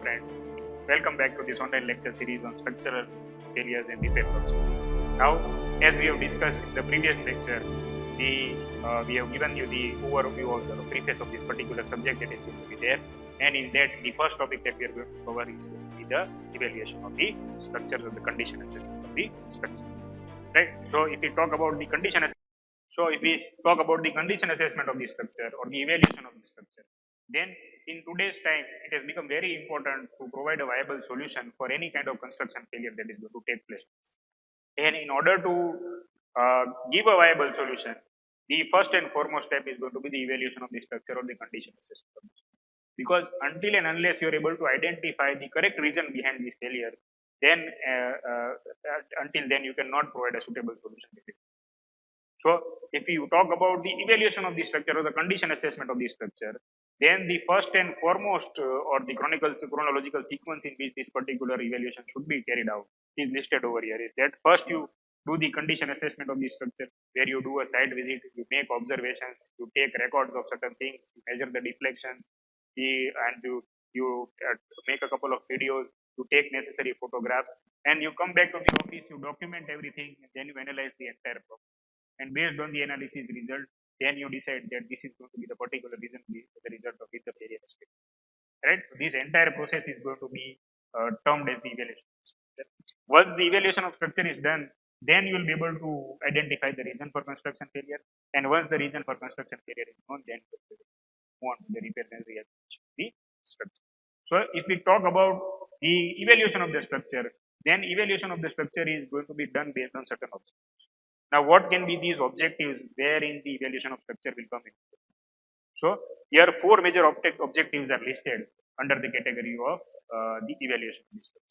friends, welcome back to this online lecture series on structural failures and repair process. Now, as we have discussed in the previous lecture, we have given you the overview of the preface of this particular subject that is going to be there, and in that the first topic that we are going to cover is going to be the evaluation of the structure and the condition assessment of the structure. Right? So if we talk about the condition assessment of the structure or the evaluation of the structure, then in today's time it has become very important to provide a viable solution for any kind of construction failure that is going to take place. And in order to give a viable solution, the first and foremost step is going to be the evaluation of the structure or the condition assessment. Because until and unless you are able to identify the correct reason behind this failure, then until then you cannot provide a suitable solution. So if you talk about the evaluation of the structure or the condition assessment of the structure, then the first and foremost or the chronological sequence in which this particular evaluation should be carried out is listed over here. Is that first you do the condition assessment of the structure, where you do a site visit, you make observations, you take records of certain things, you measure the deflections, and you make a couple of videos, you take necessary photographs, and you come back to the office, you document everything, and then you analyze the entire problem. And based on the analysis result, then you decide that this is going to be the particular reason, the result of which the failure is taken. Right? This entire process is going to be termed as the evaluation. Once the evaluation of structure is done, then you will be able to identify the reason for construction failure. And once the reason for construction failure is known, then you will move on to the repair and rehabilitation of the structure. So if we talk about the evaluation of the structure, then evaluation of the structure is going to be done based on certain objectives. Now, what can be these objectives wherein the evaluation of structure will come in? So, here four major objectives are listed under the category of the evaluation of the structure.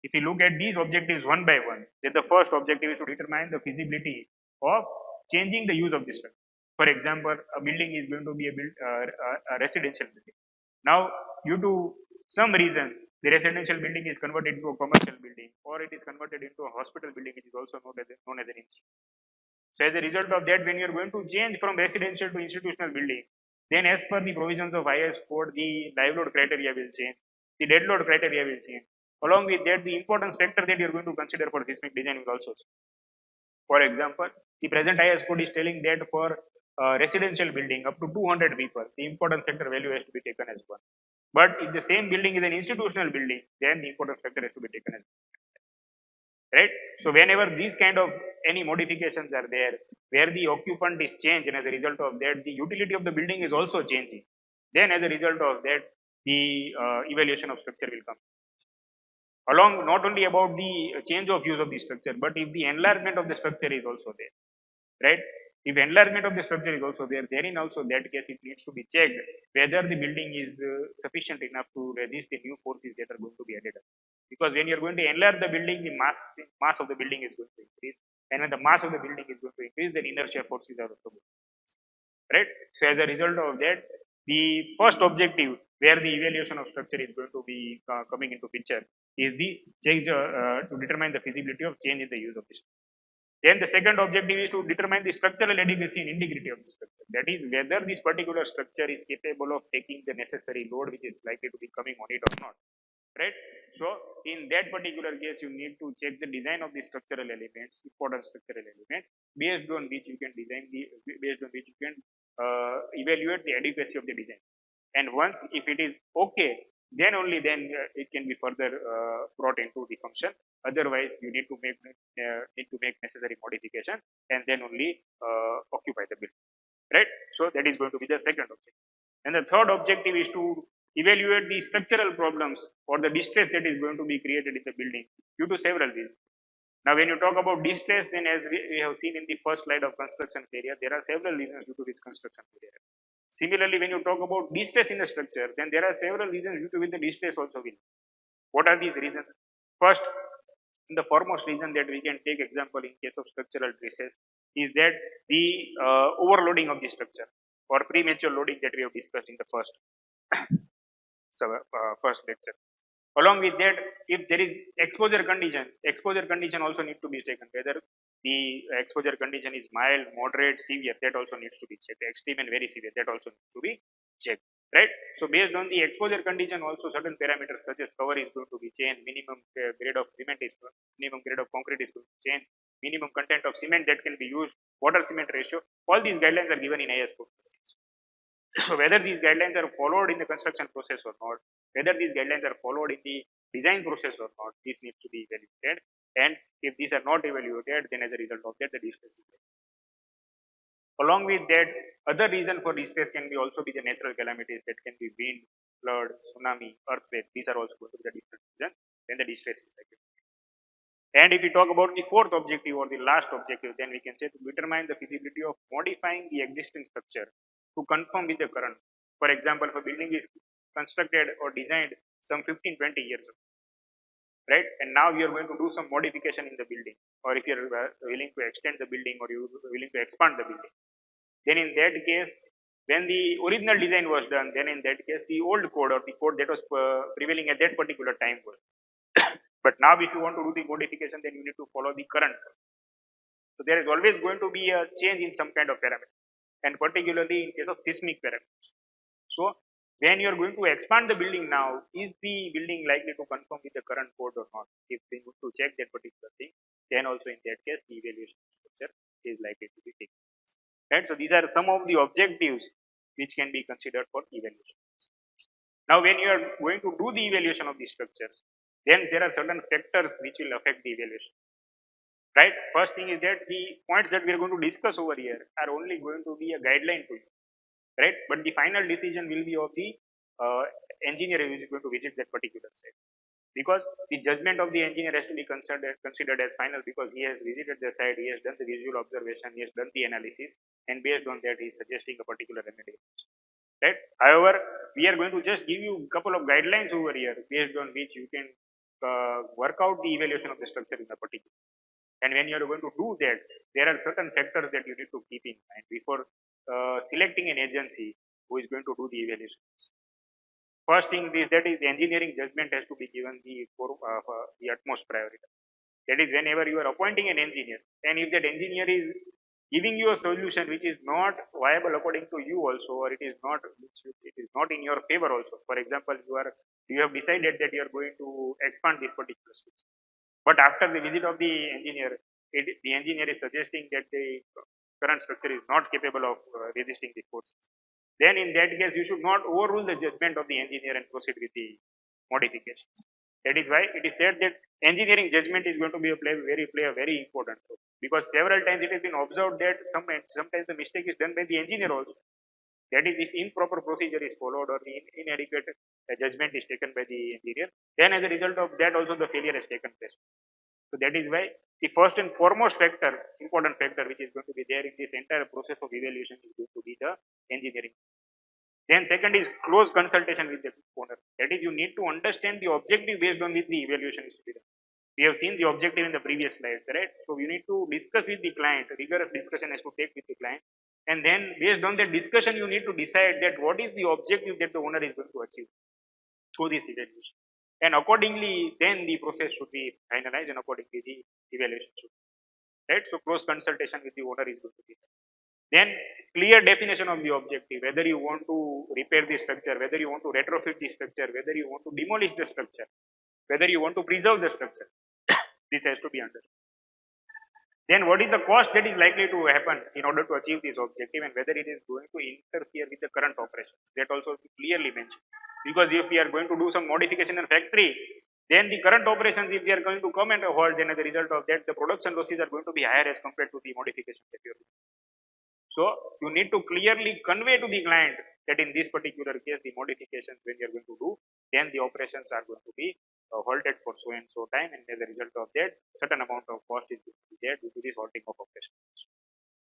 If you look at these objectives one by one, then the first objective is to determine the feasibility of changing the use of the structure. For example, a building is going to be a residential building. Now, due to some reason, the residential building is converted into a commercial building, or it is converted into a hospital building, which is also known as an institution. So as a result of that, when you are going to change from residential to institutional building, then as per the provisions of IS code, the live load criteria will change, the dead load criteria will change. Along with that, the importance factor that you are going to consider for seismic design will also change. For example, the present IS code is telling that for residential building up to 200 people, the importance factor value has to be taken as 1. But if the same building is an institutional building, then the importance factor has to be taken as 1. Right? So whenever these kind of any modifications are there, where the occupant is changed, and as a result of that, the utility of the building is also changing, then as a result of that, the evaluation of structure will come. Along not only about the change of use of the structure, but if the enlargement of the structure is also there, right? If enlargement of the structure is also there, therein also that case it needs to be checked whether the building is sufficient enough to resist the new forces that are going to be added up. Because when you are going to enlarge the building, the mass of the building is going to increase, and when the mass of the building is going to increase, then inertia forces are also going to increase, right? So as a result of that, the first objective where the evaluation of structure is going to be coming into picture is the change to determine the feasibility of change in the use of the structure. Then the second objective is to determine the structural adequacy and integrity of the structure. That is, whether this particular structure is capable of taking the necessary load which is likely to be coming on it or not. Right? So, in that particular case, you need to check the design of the structural elements, important structural elements, based on which you can evaluate the adequacy of the design. And once, if it is okay, then only then it can be further brought into the function. Otherwise, you need to make necessary modification, and then only occupy the building. Right? So that is going to be the second objective. And the third objective is to evaluate the structural problems or the distress that is going to be created in the building due to several reasons. Now, when you talk about distress, then as we have seen in the first slide of construction failure, there are several reasons due to which construction failure. Similarly, when you talk about distress in the structure, then there are several reasons due to which the distress also will. What are these reasons? First, the foremost reason that we can take example in case of structural stresses is that the overloading of the structure or premature loading that we have discussed in the first first lecture. Along with that, if there is exposure condition also need to be taken, whether the exposure condition is mild, moderate, severe, that also needs to be checked. Extreme and very severe, that also needs to be checked. right? So based on the exposure condition, also certain parameters such as cover is going to be changed, minimum grade of cement is minimum grade of concrete is going to change, minimum content of cement that can be used, water cement ratio. All these guidelines are given in IS 456. So whether these guidelines are followed in the construction process or not, whether these guidelines are followed in the design process or not, this needs to be evaluated. And if these are not evaluated, then as a result of that, the distress is there. Along with that, other reason for distress can be also be the natural calamities that can be wind, flood, tsunami, earthquake. These are also going to be the different reason when the distress is likely. And if we talk about the fourth objective or the last objective, then we can say to determine the feasibility of modifying the existing structure to conform with the current. For example, if a building is constructed or designed some 15-20 years ago, right? And now we are going to do some modification in the building, or if you're willing to extend the building or you're willing to expand the building, then in that case, when the original design was done, then in that case, the old code or the code that was prevailing at that particular time was. But now, if you want to do the modification, then you need to follow the current code. So there is always going to be a change in some kind of parameter, and particularly in case of seismic parameters. So when you are going to expand the building now, is the building likely to conform with the current code or not? If we need to check that particular thing, then also in that case, the evaluation structure is likely to be taken. Right? So these are some of the objectives which can be considered for evaluation. Now, when you are going to do the evaluation of these structures, then there are certain factors which will affect the evaluation. Right? First thing is that the points that we are going to discuss over here are only going to be a guideline to you. Right? But the final decision will be of the engineer who is going to visit that particular site. Because the judgment of the engineer has to be considered as final, because he has visited the site, he has done the visual observation, he has done the analysis, and based on that he is suggesting a particular remedy. Right? However, we are going to just give you a couple of guidelines over here based on which you can work out the evaluation of the structure in a particular. And when you are going to do that, there are certain factors that you need to keep in mind before selecting an agency who is going to do the evaluation. First thing is that is engineering judgment has to be given the utmost priority. That is, whenever you are appointing an engineer, and if that engineer is giving you a solution which is not viable according to you also, or it is not in your favor also. For example, you have decided that you are going to expand this particular structure, but after the visit of the engineer, the engineer is suggesting that the current structure is not capable of resisting the forces. Then in that case, you should not overrule the judgment of the engineer and proceed with the modifications. That is why it is said that engineering judgment is going to be play a very important role, because several times it has been observed that sometimes the mistake is done by the engineer also. That is, if improper procedure is followed or the inadequate judgment is taken by the engineer, then as a result of that also the failure has taken place. So that is why the first and foremost factor, important factor, which is going to be there in this entire process of evaluation is going to be the engineering. Then second is close consultation with the owner. That is, you need to understand the objective based on which the evaluation is to be done. We have seen the objective in the previous slide, right? So you need to discuss with the client, rigorous discussion has to take with the client. And then based on that discussion, you need to decide that what is the objective that the owner is going to achieve through this evaluation. And accordingly, then the process should be finalized and accordingly the evaluation should be. Right? So close consultation with the owner is going to be done. Then clear definition of the objective, whether you want to repair the structure, whether you want to retrofit the structure, whether you want to demolish the structure, whether you want to preserve the structure. This has to be understood. Then what is the cost that is likely to happen in order to achieve this objective, and whether it is going to interfere with the current operations. That also clearly mentioned. Because if we are going to do some modification in factory, then the current operations, if they are going to come and halt, then as a result of that, the production losses are going to be higher as compared to the modification that you are doing. So you need to clearly convey to the client that in this particular case, the modifications when you are going to do, then the operations are going to be halted for so and so time, and as a result of that, certain amount of cost is going to be there due to this halting of operations.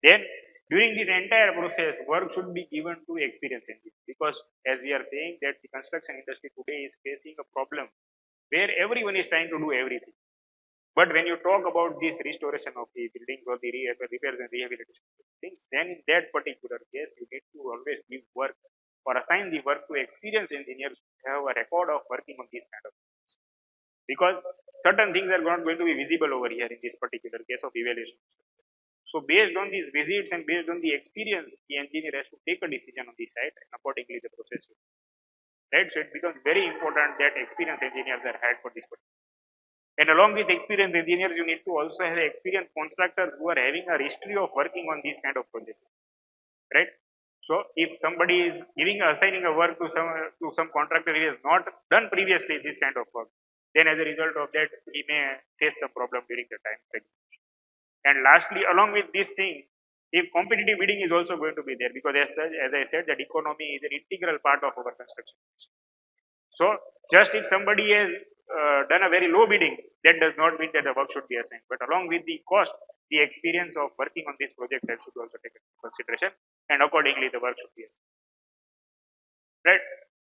Then during this entire process, work should be given to experienced engineers, because as we are saying that the construction industry today is facing a problem where everyone is trying to do everything. But when you talk about this restoration of the buildings or the repairs and rehabilitation of buildings, then in that particular case, you need to always give work or assign the work to experienced engineers who have a record of working on these kind of things. Because certain things are not going to be visible over here in this particular case of evaluation. So based on these visits and based on the experience, the engineer has to take a decision on the site, and accordingly the process will, right? So it becomes very important that experienced engineers are hired for this purpose. And along with experienced engineers, you need to also have experienced contractors who are having a history of working on these kind of projects, right? So if somebody is assigning a work to some contractor who has not done previously this kind of work, then as a result of that, he may face some problem during the time of execution. And lastly, along with this thing, if competitive bidding is also going to be there, because as such, as I said, that economy is an integral part of our construction. So just if somebody has done a very low bidding, that does not mean that the work should be assigned. But along with the cost, the experience of working on these projects should also take into consideration, and accordingly the work should be assigned. Right?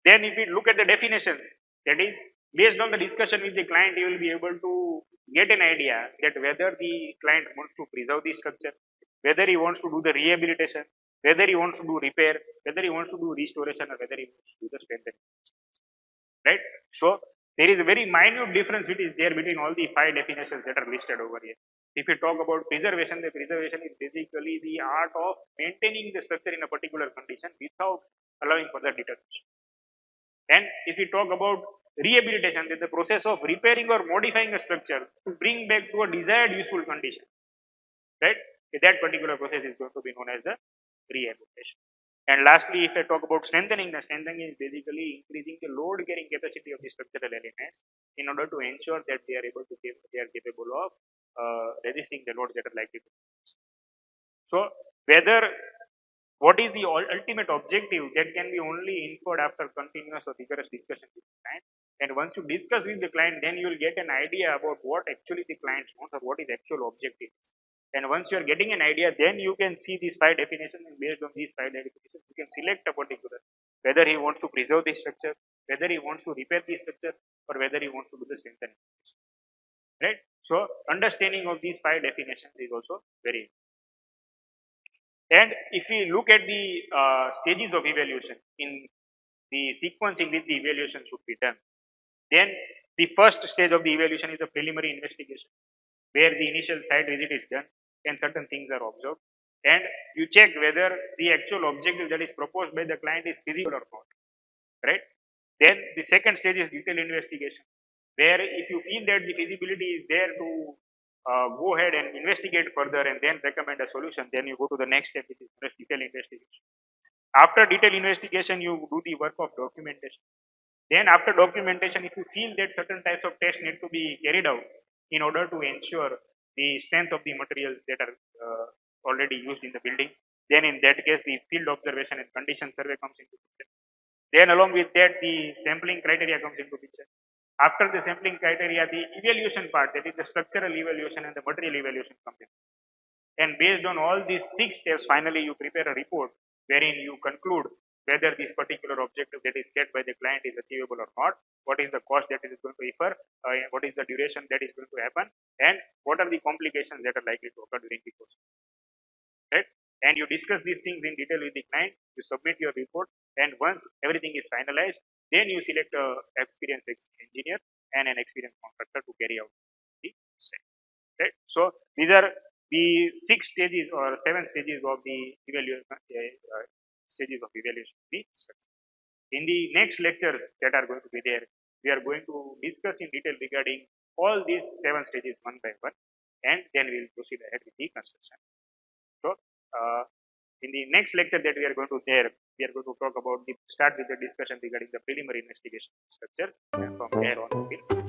Then if we look at the definitions, that is based on the discussion with the client, you will be able to get an idea that whether the client wants to preserve the structure, whether he wants to do the rehabilitation, whether he wants to do repair, whether he wants to do restoration, or whether he wants to do the strengthening. Right? So there is a very minute difference which is there between all the 5 definitions that are listed over here. If you talk about preservation, the preservation is basically the art of maintaining the structure in a particular condition without allowing further deterioration. And if we talk about rehabilitation, that the process of repairing or modifying a structure to bring back to a desired useful condition, right? That particular process is going to be known as the rehabilitation. And lastly, if I talk about strengthening, the strengthening is basically increasing the load carrying capacity of the structural elements in order to ensure that they are capable of resisting the loads that are likely to be. So whether what is the ultimate objective, that can be only inferred after continuous or rigorous discussion with the client. And once you discuss with the client, then you will get an idea about what actually the client wants or what is actual objective. And once you are getting an idea, then you can see these 5 definitions, and based on these 5 definitions, you can select a particular, whether he wants to preserve the structure, whether he wants to repair the structure, or whether he wants to do the strengthening. Right? So understanding of these 5 definitions is also very important. And if we look at the stages of evaluation in the sequence in which the evaluation should be done, then the first stage of the evaluation is the preliminary investigation, where the initial site visit is done and certain things are observed, and you check whether the actual objective that is proposed by the client is feasible or not, right? Then the second stage is detailed investigation, where if you feel that the feasibility is there to go ahead and investigate further and then recommend a solution, then you go to the next step, which is detailed investigation. After detailed investigation, you do the work of documentation. Then after documentation, if you feel that certain types of tests need to be carried out in order to ensure the strength of the materials that are already used in the building, then in that case, the field observation and condition survey comes into picture. Then along with that, the sampling criteria comes into picture. After the sampling criteria, the evaluation part, that is the structural evaluation and the material evaluation comes in. And based on all these 6 steps, finally you prepare a report wherein you conclude whether this particular objective that is set by the client is achievable or not, what is the cost that is going to incur, what is the duration that is going to happen, and what are the complications that are likely to occur during the course. Right? And you discuss these things in detail with the client, you submit your report, and once everything is finalized, then you select an experienced engineer and an experienced contractor to carry out the site. Right? So these are the 6 stages or 7 stages of the evaluation stages of evaluation of the structure. In the next lectures that are going to be there, we are going to discuss in detail regarding all these 7 stages one by one, and then we will proceed ahead with the construction. So in the next lecture that we are going to there, we are going to talk about start with the discussion regarding the preliminary investigation structures, and from there on we will